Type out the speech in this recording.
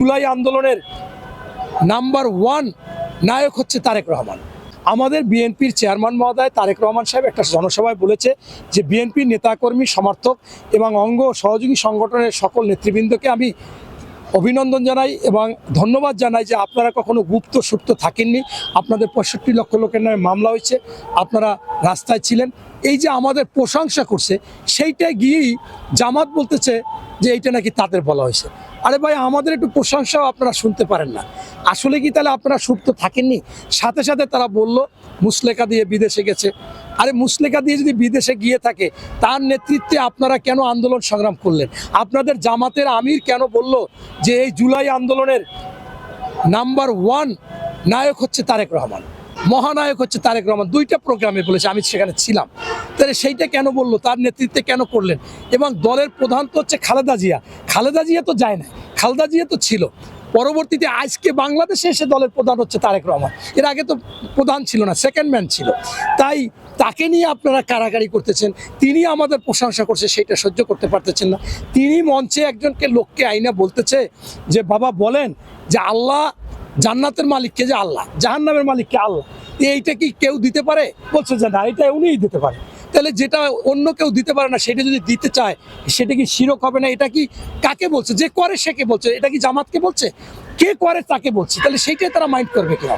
জুলাই আন্দোলনের নাম্বার 1 নায়ক হচ্ছে তারেক রহমান। আমাদের বিএনপির চেয়ারম্যান মহোদয় তারেক রহমান সাহেব একটা জনসভায় বলেছে যে বিএনপির নেতাকর্মী, সমর্থক এবং অঙ্গ সহযোগী সংগঠনের সকল নেতৃবৃন্দকে আমি অভিনন্দন জানাই এবং ধন্যবাদ জানাই যে আপনারা কখনো গুপ্ত সুপ্ত থাকেননি। আপনাদের 65 লক্ষ লোকের নামে মামলা হয়েছে, আপনারা রাস্তায় ছিলেন। এই যে আমাদের প্রশংসা করছে, সেইটাই গিয়েই জামাত বলতেছে যে এইটা নাকি তাদের বলা হয়েছে। আরে ভাই, আমাদের একটু প্রশংসাও আপনারা শুনতে পারেন না? আসলে কি তাহলে আপনারা সুপ্ত থাকেননি? সাথে সাথে তারা বলল মুসলেকা দিয়ে বিদেশে গেছে। আরে মুসলেকা দিয়ে যদি বিদেশে গিয়ে থাকে, তার নেতৃত্বে আপনারা কেন আন্দোলন সংগ্রাম করলেন? আপনাদের জামাতের আমির কেন বলল যে এই জুলাই আন্দোলনের নাম্বার 1 নায়ক হচ্ছে তারেক রহমান, মহানায়ক হচ্ছে তারেক রহমান? 2টা প্রোগ্রামে বলেছে, আমি সেখানে ছিলাম। তাহলে সেইটা কেন বললো? তার নেতৃত্বে কেন করলেন? এবং দলের প্রধান তো হচ্ছে খালেদা জিয়া। খালেদা জিয়া তো যায় না, খালেদা জিয়া তো ছিল। পরবর্তীতে আজকে বাংলাদেশে এসে দলের প্রধান হচ্ছে তারেক রহমান। এর আগে তো প্রধান ছিল না, সেকেন্ড ম্যান ছিল। তাই তাকে নিয়ে আপনারা কারাকারি করতেছেন। তিনি আমাদের প্রশংসা করছে, সেটা সহ্য করতে পারতেছেন না। তিনি মঞ্চে একজনকে লোককে আইনা বলতেছে যে বাবা বলেন যে আল্লাহ জান্নাতের মালিককে, যে আল্লাহ, জাহান্নামের মালিককে আল্লাহ। এইটা কি কেউ দিতে পারে? বলছে যে না, এটা উনিই দিতে পারে। তাহলে যেটা অন্য কেউ দিতে পারে না, সেটা যদি দিতে চায়, সেটা কি শিরক হবে না? এটা কি কাকে বলছে? যে করে সে কে বলছে? এটা কি জামাতকে বলছে? কে করে তাকে বলছে? তাহলে সেইটাই তারা মাইন্ড করবে কেন?